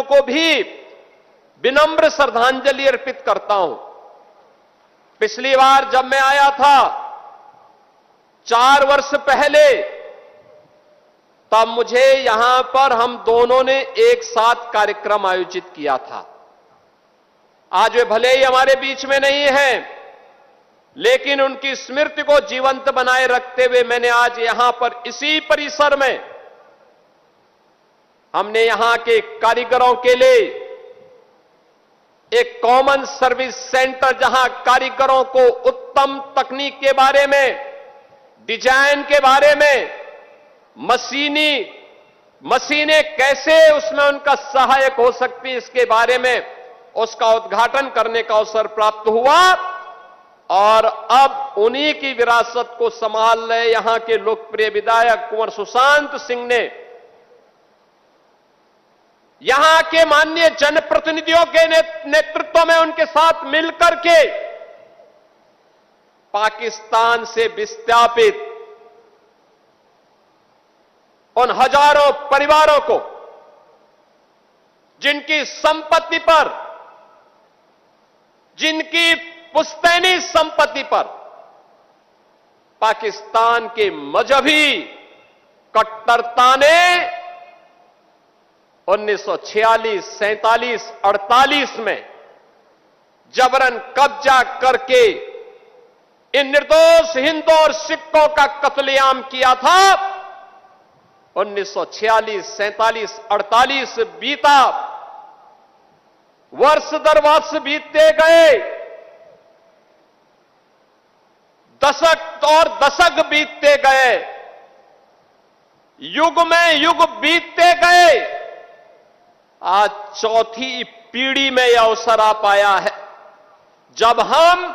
मित्रों को भी विनम्र श्रद्धांजलि अर्पित करता हूं। पिछली बार जब मैं आया था 4 वर्ष पहले, तब मुझे यहां पर हम दोनों ने एक साथ कार्यक्रम आयोजित किया था। आज वे भले ही हमारे बीच में नहीं हैं, लेकिन उनकी स्मृति को जीवंत बनाए रखते हुए मैंने आज यहां पर इसी परिसर में हमने यहां के कारीगरों के लिए एक कॉमन सर्विस सेंटर, जहां कारीगरों को उत्तम तकनीक के बारे में, डिजाइन के बारे में, मशीनें कैसे उसमें उनका सहायक हो सकती है, इसके बारे में उसका उद्घाटन करने का अवसर प्राप्त हुआ। और अब उन्हीं की विरासत को संभाल रहे यहां के लोकप्रिय विधायक कुंवर सुशांत सिंह ने यहां के माननीय जनप्रतिनिधियों के नेतृत्व में उनके साथ मिलकर के पाकिस्तान से विस्थापित उन हजारों परिवारों को, जिनकी संपत्ति पर, जिनकी पुश्तैनी संपत्ति पर पाकिस्तान के मजहबी कट्टरता ने 1946, 47, 48 में जबरन कब्जा करके इन निर्दोष हिंदू और सिखों का कत्लेआम किया था। 1946, 47, 48 बीता, वर्ष दर वर्ष बीतते गए, दशक और दशक बीतते गए, युग में युग बीतते गए। आज चौथी पीढ़ी में यह अवसर आ पाया है जब हम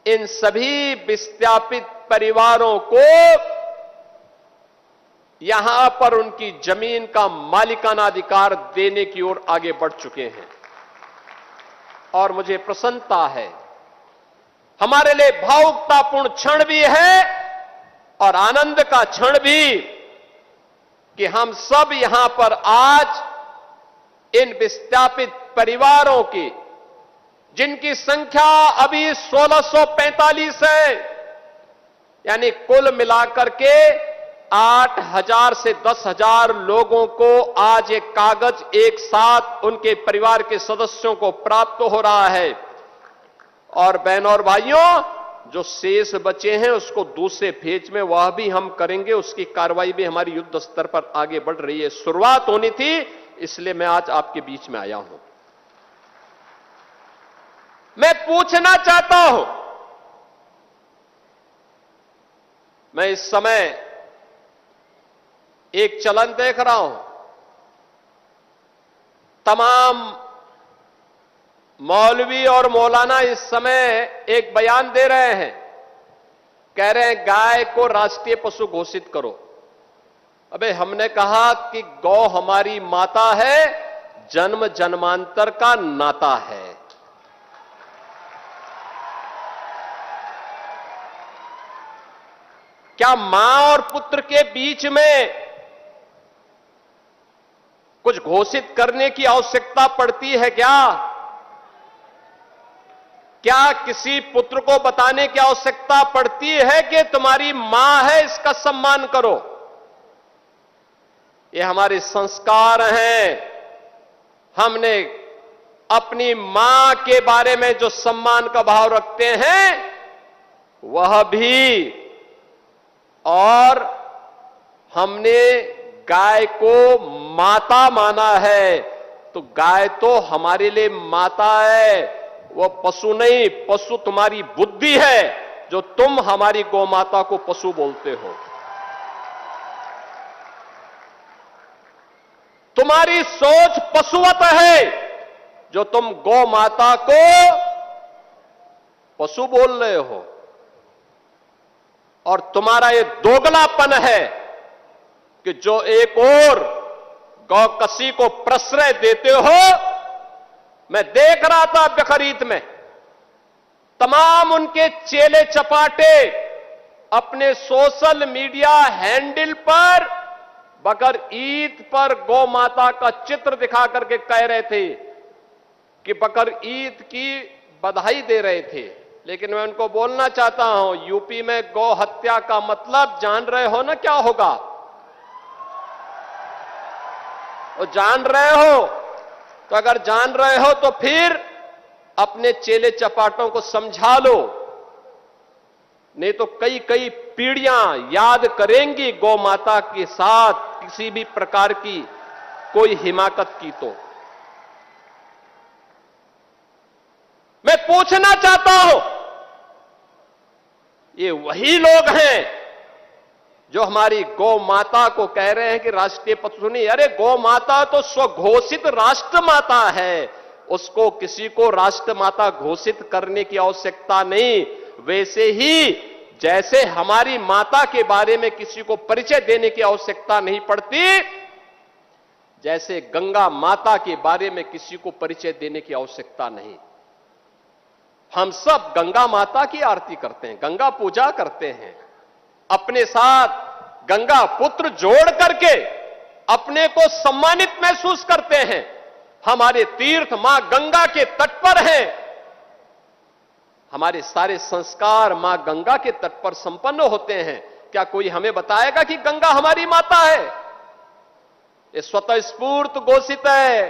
इन सभी विस्थापित परिवारों को यहां पर उनकी जमीन का मालिकाना अधिकार देने की ओर आगे बढ़ चुके हैं। और मुझे प्रसन्नता है, हमारे लिए भावुकतापूर्ण क्षण भी है और आनंद का क्षण भी, कि हम सब यहां पर आज इन विस्थापित परिवारों की, जिनकी संख्या अभी 1645 है, यानी कुल मिलाकर के 8,000 से 10,000 लोगों को आज एक कागज एक साथ उनके परिवार के सदस्यों को प्राप्त हो रहा है। और बहनों और भाइयों, जो शेष बचे हैं उसको दूसरे फेज में वह भी हम करेंगे, उसकी कार्रवाई भी हमारी युद्ध स्तर पर आगे बढ़ रही है। शुरुआत होनी थी, इसलिए मैं आज आपके बीच में आया हूं। मैं पूछना चाहता हूं, मैं इस समय एक चलन देख रहा हूं, तमाम मौलवी और मौलाना इस समय एक बयान दे रहे हैं, कह रहे हैं गाय को राष्ट्रीय पशु घोषित करो। अबे हमने कहा कि गौ हमारी माता है, जन्म जन्मांतर का नाता है। क्या मां और पुत्र के बीच में कुछ घोषित करने की आवश्यकता पड़ती है क्या? क्या किसी पुत्र को बताने की आवश्यकता पड़ती है कि तुम्हारी मां है, इसका सम्मान करो? ये हमारे संस्कार हैं। हमने अपनी मां के बारे में जो सम्मान का भाव रखते हैं वह भी, और हमने गाय को माता माना है, तो गाय तो हमारे लिए माता है, वह पशु नहीं। पशु तुम्हारी बुद्धि है, जो तुम हमारी गौ माता को पशु बोलते हो। तुम्हारी सोच पशुवत है, जो तुम गौ माता को पशु बोल रहे हो। और तुम्हारा ये दोगलापन है कि जो एक और गौकसी को प्रश्रय देते हो। मैं देख रहा था बखरीद में, तमाम उनके चेले चपाटे अपने सोशल मीडिया हैंडल पर बकर ईद पर गौ माता का चित्र दिखा करके कह रहे थे कि बकर ईद की बधाई दे रहे थे। लेकिन मैं उनको बोलना चाहता हूं, यूपी में गौ हत्या का मतलब जान रहे हो ना क्या होगा? वो जान रहे हो? तो अगर जान रहे हो तो फिर अपने चेले चपाटों को समझा लो, नहीं तो कई कई पीढ़ियां याद करेंगी गौ माता के साथ किसी भी प्रकार की कोई हिमाकत की। तो मैं पूछना चाहता हूं, ये वही लोग हैं जो हमारी गौ माता को कह रहे हैं कि राष्ट्रीय पशु नहीं। अरे गौ माता तो स्वघोषित राष्ट्र माता है, उसको किसी को राष्ट्र माता घोषित करने की आवश्यकता नहीं। वैसे ही जैसे हमारी माता के बारे में किसी को परिचय देने की आवश्यकता नहीं पड़ती, जैसे गंगा माता के बारे में किसी को परिचय देने की आवश्यकता नहीं। हम सब गंगा माता की आरती करते हैं, गंगा पूजा करते हैं, अपने साथ गंगा पुत्र जोड़ करके अपने को सम्मानित महसूस करते हैं। हमारे तीर्थ मां गंगा के तट पर हैं, हमारे सारे संस्कार मां गंगा के तट पर संपन्न होते हैं। क्या कोई हमें बताएगा कि गंगा हमारी माता है? ये स्वतः स्फूर्त घोषित है,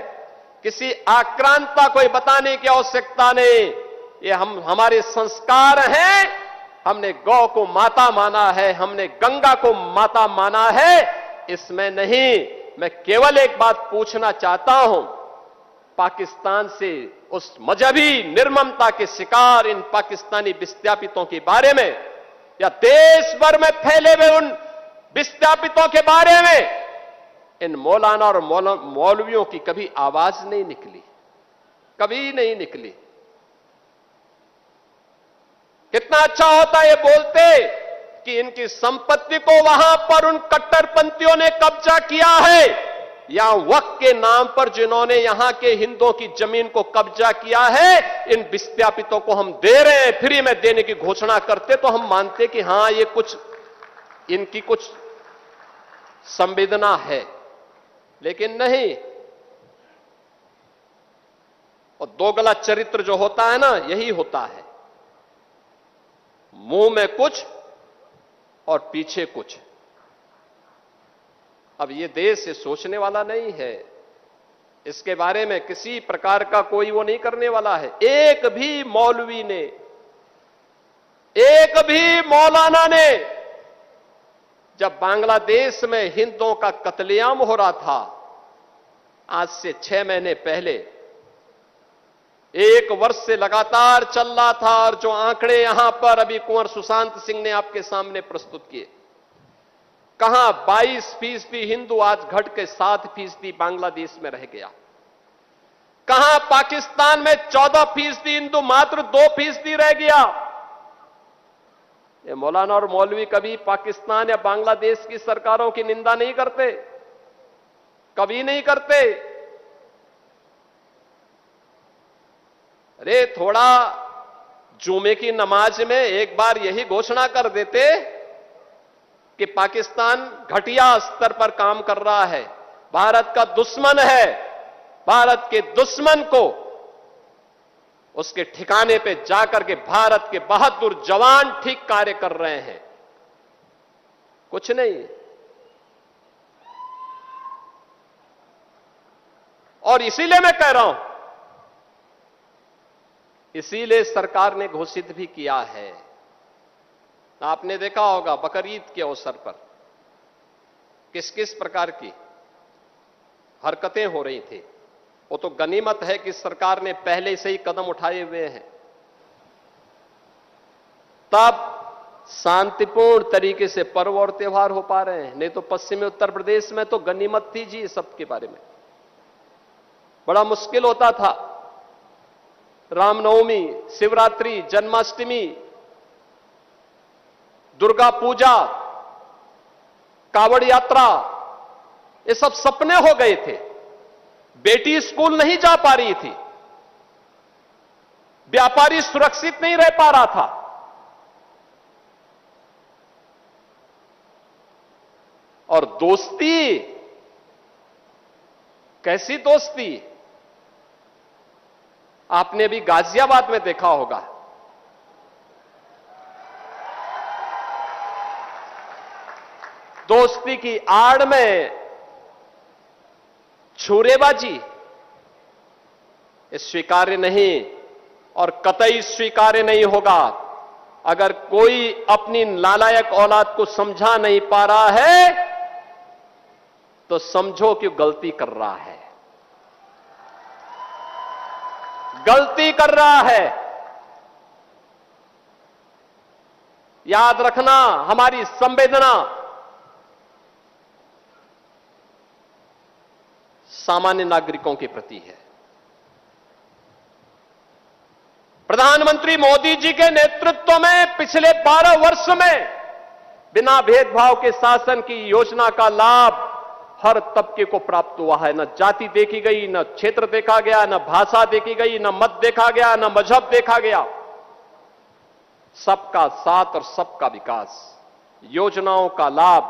किसी आक्रांता को बताने की आवश्यकता नहीं। ये हमारे संस्कार हैं। हमने गौ को माता माना है, हमने गंगा को माता माना है, इसमें नहीं। मैं केवल एक बात पूछना चाहता हूं, पाकिस्तान से उस मजहबी निर्ममता के शिकार इन पाकिस्तानी विस्थापितों के बारे में या देश भर में फैले हुए उन विस्थापितों के बारे में इन मौलाना और मौलवियों की कभी आवाज नहीं निकली, कभी नहीं निकली। कितना अच्छा होता ये बोलते कि इनकी संपत्ति को वहां पर उन कट्टरपंथियों ने कब्जा किया है, या वक्फ के नाम पर जिन्होंने यहां के हिंदुओं की जमीन को कब्जा किया है, इन विस्थापितों को हम दे रहे हैं, फ्री में देने की घोषणा करते तो हम मानते कि हां ये कुछ इनकी कुछ संवेदना है। लेकिन नहीं। और दोगला चरित्र जो होता है ना, यही होता है, मुंह में कुछ और पीछे कुछ। अब ये देश ये सोचने वाला नहीं है, इसके बारे में किसी प्रकार का कोई वो नहीं करने वाला है। एक भी मौलवी ने, एक भी मौलाना ने, जब बांग्लादेश में हिंदुओं का कत्लेआम हो रहा था आज से 6 महीने पहले, 1 वर्ष से लगातार चल रहा था, और जो आंकड़े यहां पर अभी कुंवर सुशांत सिंह ने आपके सामने प्रस्तुत किए, कहां 22% हिंदू आज घट के 7% बांग्लादेश में रह गया। कहां पाकिस्तान में 14% हिंदू मात्र 2% रह गया। ये मौलाना और मौलवी कभी पाकिस्तान या बांग्लादेश की सरकारों की निंदा नहीं करते, कभी नहीं करते। अरे थोड़ा जुमे की नमाज में एक बार यही घोषणा कर देते कि पाकिस्तान घटिया स्तर पर काम कर रहा है, भारत का दुश्मन है, भारत के दुश्मन को उसके ठिकाने पे जाकर के भारत के बहादुर जवान ठीक कार्य कर रहे हैं। कुछ नहीं। और इसीलिए मैं कह रहा हूं, इसीलिए सरकार ने घोषित भी किया है। आपने देखा होगा बकर ईद के अवसर पर किस किस प्रकार की हरकतें हो रही थी। वो तो गनीमत है कि सरकार ने पहले से ही कदम उठाए हुए हैं, तब शांतिपूर्ण तरीके से पर्व और त्योहार हो पा रहे हैं। नहीं तो पश्चिमी उत्तर प्रदेश में तो गनीमत थी जी, सबके बारे में बड़ा मुश्किल होता था। रामनवमी, शिवरात्रि, जन्माष्टमी, दुर्गा पूजा, कावड़ यात्रा, ये सब सपने हो गए थे। बेटी स्कूल नहीं जा पा रही थी, व्यापारी सुरक्षित नहीं रह पा रहा था। और दोस्ती, कैसी दोस्ती? आपने भी गाजियाबाद में देखा होगा, दोस्ती की आड़ में छुरेबाजी, ये स्वीकार्य नहीं और कतई स्वीकार्य नहीं होगा। अगर कोई अपनी नालायक औलाद को समझा नहीं पा रहा है तो समझो कि गलती कर रहा है, गलती कर रहा है। याद रखना, हमारी संवेदना सामान्य नागरिकों के प्रति है। प्रधानमंत्री मोदी जी के नेतृत्व में पिछले 12 वर्ष में बिना भेदभाव के शासन की योजना का लाभ हर तबके को प्राप्त हुआ है। न जाति देखी गई, न क्षेत्र देखा गया, न भाषा देखी गई, न मत देखा गया, न मजहब देखा गया। सबका साथ और सबका विकास, योजनाओं का लाभ,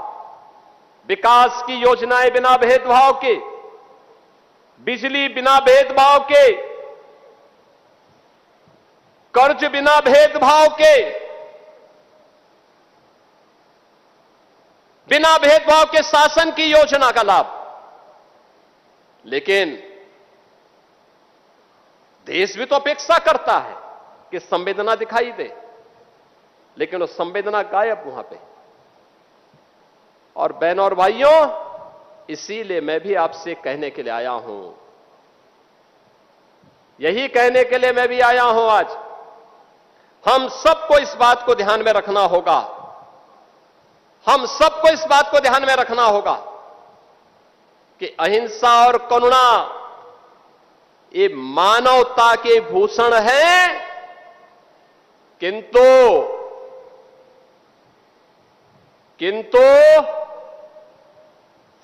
विकास की योजनाएं बिना भेदभाव के, बिजली बिना भेदभाव के, कर्ज बिना भेदभाव के, बिना भेदभाव के शासन की योजना का लाभ। लेकिन देश भी तो अपेक्षा करता है कि संवेदना दिखाई दे, लेकिन वो संवेदना गायब वहां पे। और बहनों और भाइयों, इसीलिए मैं भी आपसे कहने के लिए आया हूं, यही कहने के लिए मैं भी आया हूं आज। हम सबको इस बात को ध्यान में रखना होगा, हम सबको इस बात को ध्यान में रखना होगा कि अहिंसा और करुणा ये मानवता के भूषण हैं, किंतु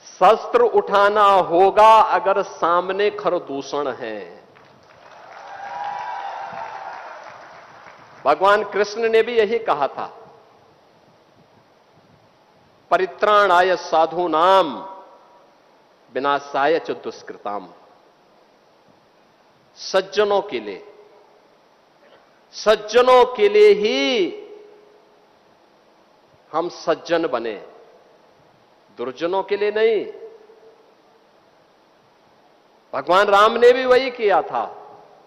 शस्त्र उठाना होगा अगर सामने खरदूषण है। भगवान कृष्ण ने भी यही कहा था, परित्राणाय साधूनाम विनाशाय च दुष्कृताम। सज्जनों के लिए ही हम सज्जन बने, दुर्जनों के लिए नहीं। भगवान राम ने भी वही किया था,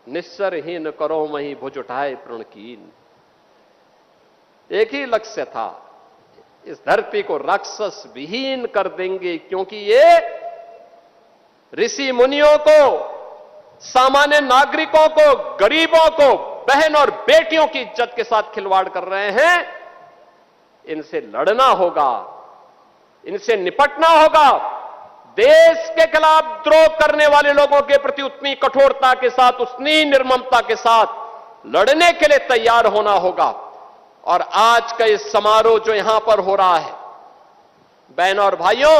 निस्सरहीन करो मही भुज उठाए प्रणकीन। एक ही लक्ष्य था, इस धरती को राक्षस विहीन कर देंगे, क्योंकि ये ऋषि मुनियों को, सामान्य नागरिकों को, गरीबों को, बहन और बेटियों की इज्जत के साथ खिलवाड़ कर रहे हैं। इनसे लड़ना होगा, इनसे निपटना होगा। देश के खिलाफ द्रोह करने वाले लोगों के प्रति उतनी कठोरता के साथ, उतनी निर्ममता के साथ लड़ने के लिए तैयार होना होगा। और आज का ये समारोह जो यहां पर हो रहा है, बहनों और भाइयों,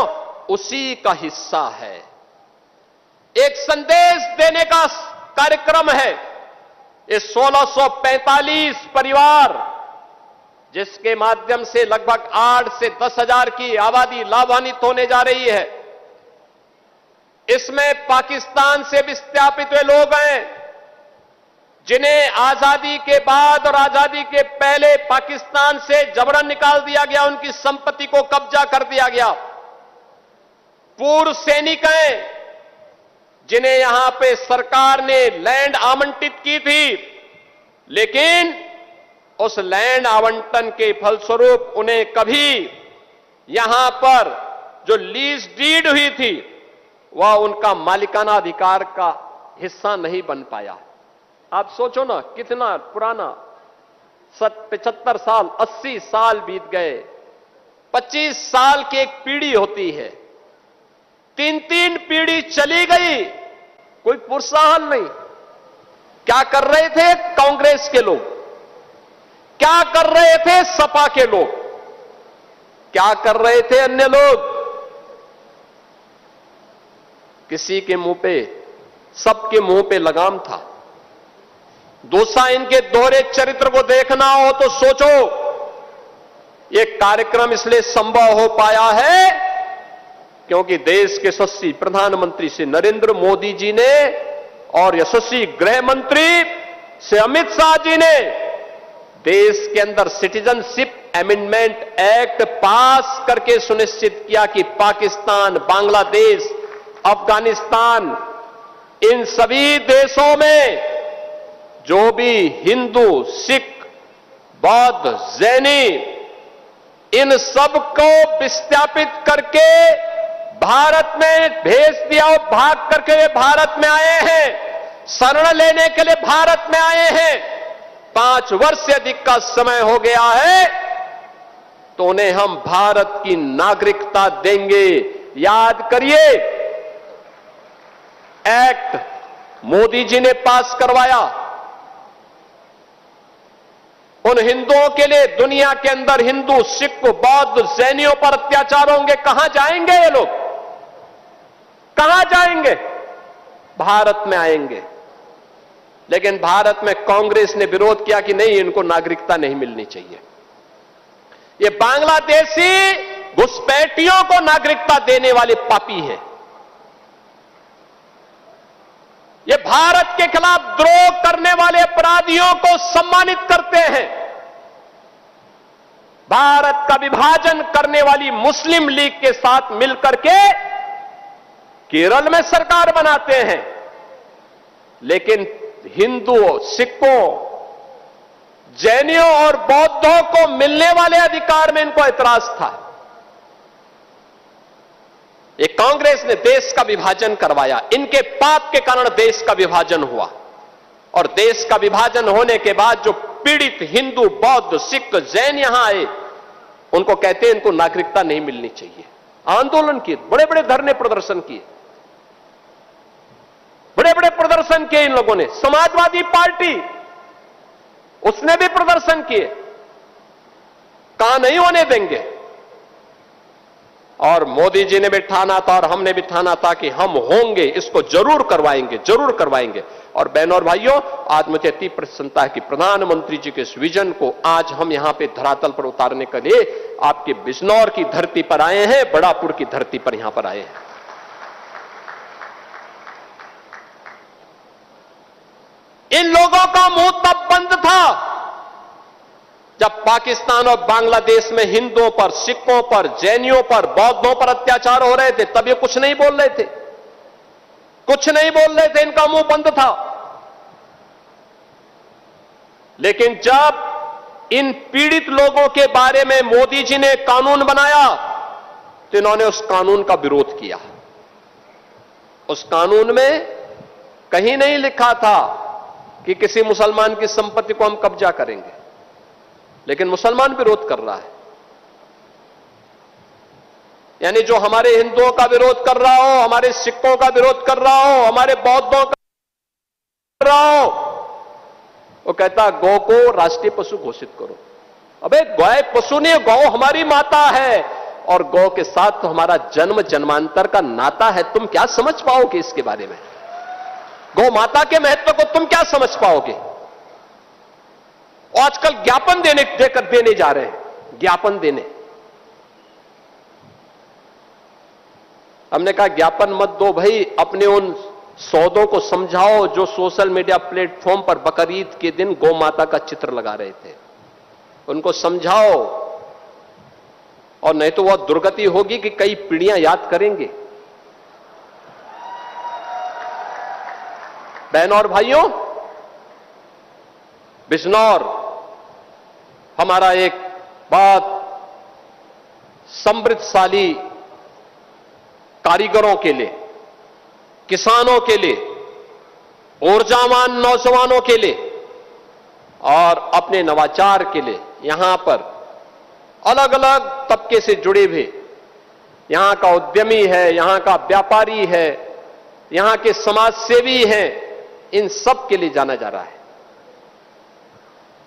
उसी का हिस्सा है। एक संदेश देने का कार्यक्रम है। ये 1645 परिवार, जिसके माध्यम से लगभग 8 से 10 हजार की आबादी लाभान्वित होने जा रही है। इसमें पाकिस्तान से विस्थापित हुए लोग हैं, जिन्हें आजादी के बाद और आजादी के पहले पाकिस्तान से जबरन निकाल दिया गया, उनकी संपत्ति को कब्जा कर दिया गया। पूर्व सैनिक हैं, जिन्हें यहां पे सरकार ने लैंड आवंटित की थी, लेकिन उस लैंड आवंटन के फलस्वरूप उन्हें कभी यहां पर जो लीज डीड हुई थी, वह उनका मालिकाना अधिकार का हिस्सा नहीं बन पाया। आप सोचो ना, कितना पुराना, 75 साल, 80 साल बीत गए। 25 साल की एक पीढ़ी होती है, 3-3 पीढ़ी चली गई, कोई प्रोत्साहन नहीं। क्या कर रहे थे कांग्रेस के लोग, क्या कर रहे थे सपा के लोग, क्या कर रहे थे अन्य लोग? किसी के मुंह पे, सबके मुंह पे लगाम था। दूसरा, इनके दोहरे चरित्र को देखना हो तो सोचो, यह कार्यक्रम इसलिए संभव हो पाया है क्योंकि देश के यशस्वी प्रधानमंत्री श्री नरेंद्र मोदी जी ने और यशस्वी गृह मंत्री श्री अमित शाह जी ने देश के अंदर सिटीजनशिप अमेंडमेंट एक्ट पास करके सुनिश्चित किया कि पाकिस्तान, बांग्लादेश, अफगानिस्तान, इन सभी देशों में जो भी हिंदू, सिख, बौद्ध, जैनी, इन सबको विस्थापित करके भारत में भेज दिया और भाग करके वे भारत में आए हैं, शरण लेने के लिए भारत में आए हैं। 5 वर्ष से अधिक का समय हो गया है, तो उन्हें हम भारत की नागरिकता देंगे। याद करिए, एक्ट मोदी जी ने पास करवाया। उन हिंदुओं के लिए दुनिया के अंदर हिंदू, सिख, बौद्ध, जैनियों पर अत्याचार होंगे, कहां जाएंगे ये लोग? कहां जाएंगे? भारत में आएंगे। लेकिन भारत में कांग्रेस ने विरोध किया कि नहीं, इनको नागरिकता नहीं मिलनी चाहिए। ये बांग्लादेशी घुसपैठियों को नागरिकता देने वाले पापी हैं। ये भारत के खिलाफ द्रोह करने वाले अपराधियों को सम्मानित करते हैं। भारत का विभाजन करने वाली मुस्लिम लीग के साथ मिलकर के केरल में सरकार बनाते हैं, लेकिन हिंदुओं, सिखों, जैनियों और बौद्धों को मिलने वाले अधिकार में इनको ऐतराज था। ये कांग्रेस ने देश का विभाजन करवाया। इनके पाप के कारण देश का विभाजन हुआ, और देश का विभाजन होने के बाद जो पीड़ित हिंदू, बौद्ध, सिख, जैन यहां आए, उनको कहते हैं इनको नागरिकता नहीं मिलनी चाहिए। आंदोलन किए, बड़े बड़े धरने प्रदर्शन किए, बड़े बड़े प्रदर्शन किए इन लोगों ने। समाजवादी पार्टी, उसने भी प्रदर्शन किए, कहां नहीं होने देंगे। और मोदी जी ने भी ठाना था और हमने भी ठाना था कि हम होंगे, इसको जरूर करवाएंगे, जरूर करवाएंगे। और बहनों और भाइयों, आज मुझे अति प्रसन्नता है कि प्रधानमंत्री जी के इस विजन को आज हम यहां पे धरातल पर उतारने के लिए आपके बिजनौर की धरती पर आए हैं, बड़ापुर की धरती पर यहां पर आए हैं। इन लोगों का मुंह तब बंद था जब पाकिस्तान और बांग्लादेश में हिंदुओं पर, सिखों पर, जैनियों पर, बौद्धों पर अत्याचार हो रहे थे, तब ये कुछ नहीं बोल रहे थे, कुछ नहीं बोल रहे थे, इनका मुंह बंद था। लेकिन जब इन पीड़ित लोगों के बारे में मोदी जी ने कानून बनाया, तो इन्होंने उस कानून का विरोध किया। उस कानून में कहीं नहीं लिखा था कि किसी मुसलमान की संपत्ति को हम कब्जा करेंगे, लेकिन मुसलमान विरोध कर रहा है। यानी जो हमारे हिंदुओं का विरोध कर रहा हो, हमारे सिखों का विरोध कर रहा हो, हमारे बौद्धों का कर रहा हो, वो कहता गौ को राष्ट्रीय पशु घोषित करो। अबे गाय पशु नहीं, गौ हमारी माता है, और गौ के साथ तो हमारा जन्म जन्मांतर का नाता है। तुम क्या समझ पाओगे इसके बारे में? गौ माता के महत्व को तुम क्या समझ पाओगे? आजकल ज्ञापन देने जा रहे हैं, ज्ञापन देने। हमने कहा ज्ञापन मत दो भाई, अपने उन सौदों को समझाओ जो सोशल मीडिया प्लेटफॉर्म पर बकरीद के दिन गौ माता का चित्र लगा रहे थे, उनको समझाओ, और नहीं तो वह दुर्गति होगी कि कई पीढ़ियां याद करेंगे। बहनों और भाइयों, बिजनौर हमारा एक बहुत समृद्धशाली कारीगरों के लिए, किसानों के लिए, ऊर्जावान नौजवानों के लिए और अपने नवाचार के लिए यहां पर अलग अलग तबके से जुड़े हुए, यहां का उद्यमी है, यहां का व्यापारी है, यहां के समाज सेवी हैं, इन सब के लिए जाना जा रहा है।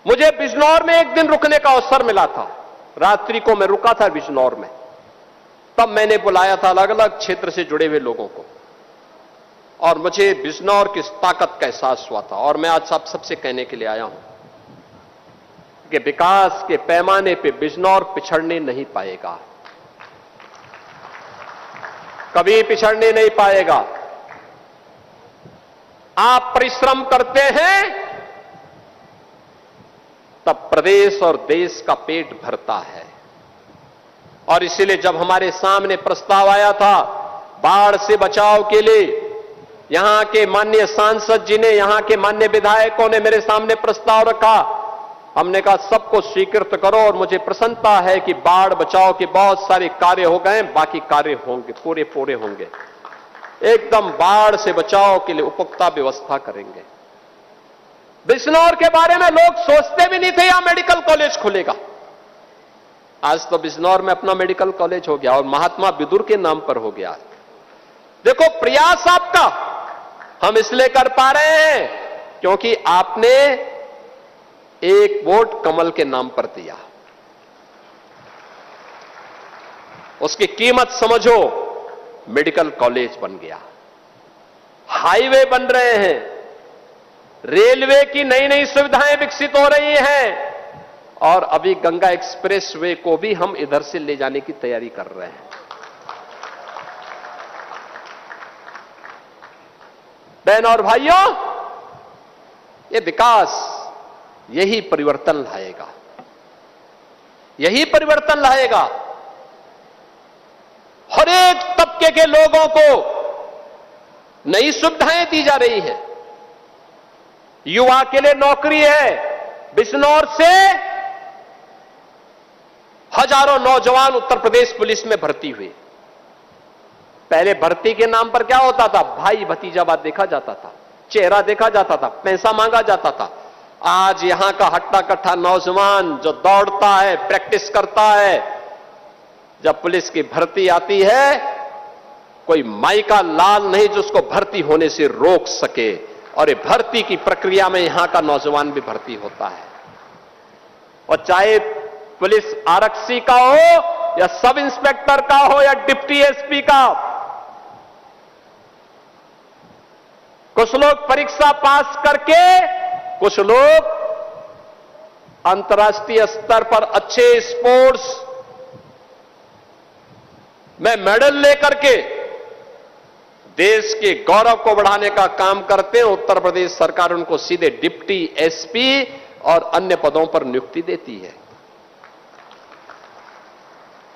मुझे बिजनौर में एक दिन रुकने का अवसर मिला था, रात्रि को मैं रुका था बिजनौर में। तब मैंने बुलाया था अलग अलग क्षेत्र से जुड़े हुए लोगों को, और मुझे बिजनौर की ताकत का एहसास हुआ था। और मैं आज आप सबसे कहने के लिए आया हूं कि विकास के पैमाने पे बिजनौर पिछड़ने नहीं पाएगा। कभी पिछड़ने नहीं पाएगा। आप परिश्रम करते हैं तब प्रदेश और देश का पेट भरता है। और इसीलिए जब हमारे सामने प्रस्ताव आया था बाढ़ से बचाव के लिए, यहां के माननीय सांसद जी ने, यहां के माननीय विधायकों ने मेरे सामने प्रस्ताव रखा, हमने कहा सबको स्वीकृत करो। और मुझे प्रसन्नता है कि बाढ़ बचाव के बहुत सारे कार्य हो गए, बाकी कार्य होंगे, पूरे होंगे। एकदम बाढ़ से बचाव के लिए उपयुक्त व्यवस्था करेंगे। बिजनौर के बारे में लोग सोचते भी नहीं थे यहां मेडिकल कॉलेज खुलेगा। आज तो बिजनौर में अपना मेडिकल कॉलेज हो गया और महात्मा विदुर के नाम पर हो गया। देखो प्रयास आपका हम इसलिए कर पा रहे हैं क्योंकि आपने एक वोट कमल के नाम पर दिया। उसकी कीमत समझो, मेडिकल कॉलेज बन गया, हाईवे बन रहे हैं, रेलवे की नई नई सुविधाएं विकसित हो रही हैं और अभी गंगा एक्सप्रेस वे को भी हम इधर से ले जाने की तैयारी कर रहे हैं। बहनों और भाइयों, ये विकास यही परिवर्तन लाएगा, यही परिवर्तन लाएगा। हर एक तबके के लोगों को नई सुविधाएं दी जा रही है। युवा के लिए नौकरी है। बिजनौर से हजारों नौजवान उत्तर प्रदेश पुलिस में भर्ती हुए। पहले भर्ती के नाम पर क्या होता था? भाई भतीजावाद देखा जाता था, चेहरा देखा जाता था, पैसा मांगा जाता था। आज यहां का हट्टा कट्टा नौजवान जो दौड़ता है, प्रैक्टिस करता है, जब पुलिस की भर्ती आती है, कोई माई का लाल नहीं जो उसको भर्ती होने से रोक सके। और ये भर्ती की प्रक्रिया में यहां का नौजवान भी भर्ती होता है। और चाहे पुलिस आरक्षी का हो या सब इंस्पेक्टर का हो या डिप्टी एसपी का, कुछ लोग परीक्षा पास करके, कुछ लोग अंतर्राष्ट्रीय स्तर पर अच्छे स्पोर्ट्स में मेडल लेकर के देश के गौरव को बढ़ाने का काम करते हैं। उत्तर प्रदेश सरकार उनको सीधे डिप्टी एसपी और अन्य पदों पर नियुक्ति देती है।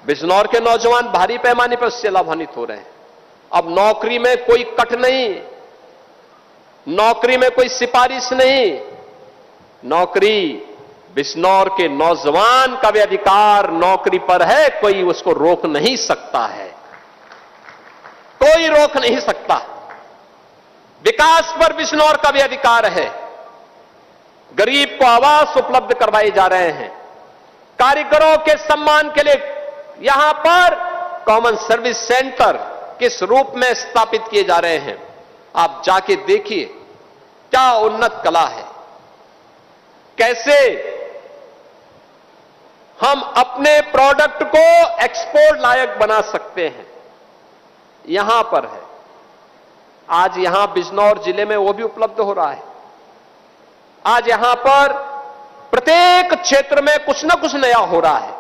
बिजनौर के नौजवान भारी पैमाने पर इससे लाभान्वित हो रहे हैं। अब नौकरी में कोई कट नहीं, नौकरी में कोई सिफारिश नहीं, नौकरी बिजनौर के नौजवान का भी अधिकार नौकरी पर है, कोई उसको रोक नहीं सकता है, कोई रोक नहीं सकता। विकास पर बिजनौर का भी अधिकार है। गरीब को आवास उपलब्ध करवाए जा रहे हैं। कारीगरों के सम्मान के लिए यहां पर कॉमन सर्विस सेंटर किस रूप में स्थापित किए जा रहे हैं, आप जाके देखिए क्या उन्नत कला है। कैसे हम अपने प्रोडक्ट को एक्सपोर्ट लायक बना सकते हैं, यहां पर है। आज यहां बिजनौर जिले में वो भी उपलब्ध हो रहा है। आज यहां पर प्रत्येक क्षेत्र में कुछ ना कुछ नया हो रहा है।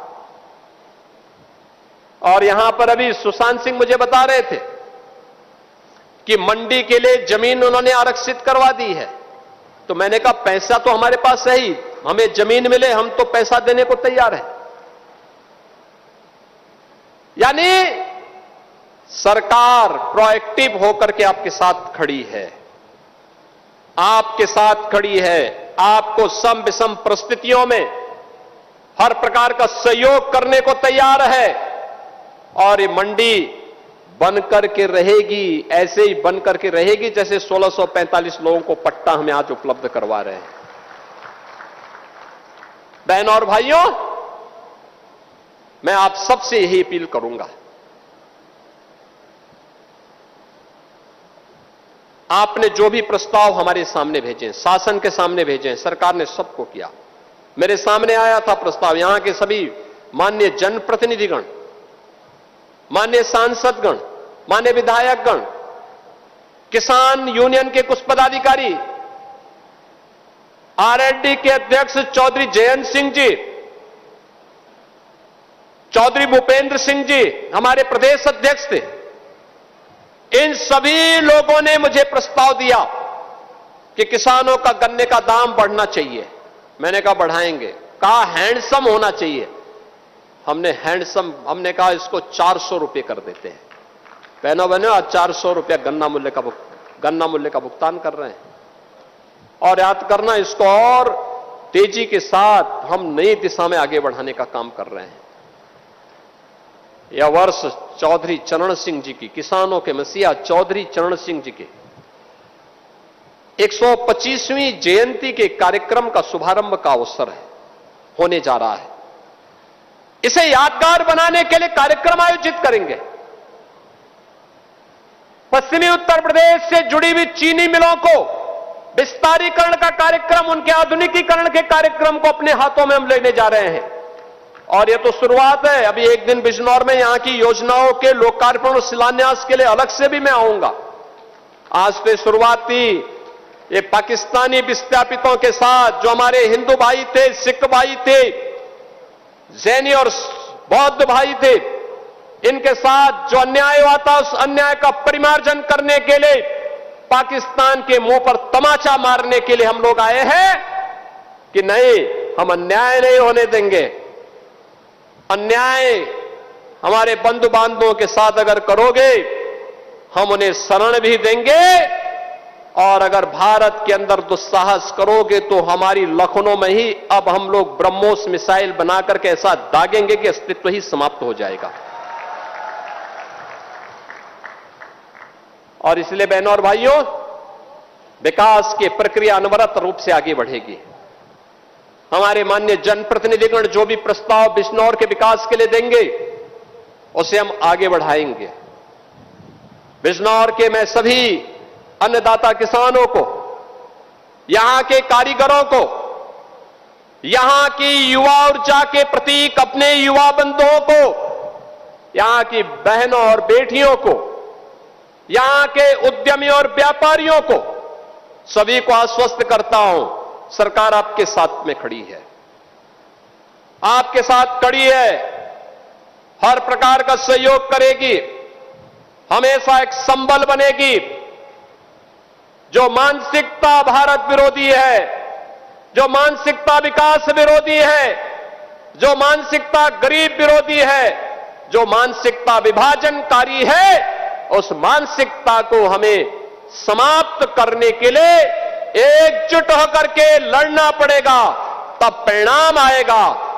और यहां पर अभी सुशांत सिंह मुझे बता रहे थे कि मंडी के लिए जमीन उन्होंने आरक्षित करवा दी है। तो मैंने कहा पैसा तो हमारे पास है ही, हमें जमीन मिले, हम तो पैसा देने को तैयार हैं। यानी सरकार प्रोएक्टिव होकर के आपके साथ खड़ी है, आपके साथ खड़ी है, आपको सम विषम परिस्थितियों में हर प्रकार का सहयोग करने को तैयार है। और ये मंडी बनकर के रहेगी, ऐसे ही बनकर के रहेगी जैसे 1645 लोगों को पट्टा हमें आज उपलब्ध करवा रहे हैं। बहनों और भाइयों, मैं आप सबसे यही अपील करूंगा, आपने जो भी प्रस्ताव हमारे सामने भेजे, शासन के सामने भेजे, सरकार ने सबको किया। मेरे सामने आया था प्रस्ताव, यहां के सभी माननीय जनप्रतिनिधिगण, माननीय सांसदगण, माननीय विधायकगण, किसान यूनियन के कुछ पदाधिकारी, आरएलडी के अध्यक्ष चौधरी जयंत सिंह जी, चौधरी भूपेंद्र सिंह जी हमारे प्रदेश अध्यक्ष थे, इन सभी लोगों ने मुझे प्रस्ताव दिया कि किसानों का गन्ने का दाम बढ़ना चाहिए। मैंने कहा बढ़ाएंगे। कहा हैंडसम होना चाहिए। हमने कहा इसको 400 रुपए कर देते हैं। बहनों बहनों, आज 400 रुपया गन्ना मूल्य का भुगतान कर रहे हैं। और याद करना, इसको और तेजी के साथ हम नई दिशा में आगे बढ़ाने का काम कर रहे हैं। यह वर्ष चौधरी चरण सिंह जी की, किसानों के मसीहा चौधरी चरण सिंह जी के 125वीं जयंती के कार्यक्रम का शुभारंभ का अवसर है, होने जा रहा है। इसे यादगार बनाने के लिए कार्यक्रम आयोजित करेंगे। पश्चिमी उत्तर प्रदेश से जुड़ी हुई चीनी मिलों को विस्तारीकरण का कार्यक्रम, उनके आधुनिकीकरण के कार्यक्रम को अपने हाथों में हम लेने जा रहे हैं। और यह तो शुरुआत है। अभी एक दिन बिजनौर में यहां की योजनाओं के लोकार्पण और शिलान्यास के लिए अलग से भी मैं आऊंगा। आज से शुरुआत थी ये पाकिस्तानी विस्थापितों के साथ, जो हमारे हिंदू भाई थे, सिख भाई थे, जैनी और बौद्ध भाई थे, इनके साथ जो अन्याय हुआ था, उस अन्याय का परिमार्जन करने के लिए, पाकिस्तान के मुंह पर तमाचा मारने के लिए हम लोग आए हैं कि नहीं, हम अन्याय नहीं होने देंगे। अन्याय हमारे बंधु बांधवों के साथ अगर करोगे, हम उन्हें शरण भी देंगे, और अगर भारत के अंदर दुस्साहस करोगे तो हमारी लखनऊ में ही अब हम लोग ब्रह्मोस मिसाइल बनाकर के ऐसा दागेंगे कि अस्तित्व ही समाप्त हो जाएगा। और इसलिए बहनों और भाइयों, विकास की प्रक्रिया अनवरत रूप से आगे बढ़ेगी। हमारे माननीय जनप्रतिनिधिगण जो भी प्रस्ताव बिजनौर के विकास के लिए देंगे, उसे हम आगे बढ़ाएंगे। बिजनौर के मैं सभी अन्नदाता किसानों को, यहां के कारीगरों को, यहां की युवा ऊर्जा के प्रतीक अपने युवा बंधुओं को, यहां की बहनों और बेटियों को, यहां के उद्यमियों और व्यापारियों को, सभी को आश्वस्त करता हूं, सरकार आपके साथ में खड़ी है, आपके साथ खड़ी है, हर प्रकार का सहयोग करेगी, हमेशा एक संबल बनेगी। जो मानसिकता भारत विरोधी है, जो मानसिकता विकास विरोधी है, जो मानसिकता गरीब विरोधी है, जो मानसिकता विभाजनकारी है, उस मानसिकता को हमें समाप्त करने के लिए एकजुट होकर के लड़ना पड़ेगा, तब परिणाम आएगा।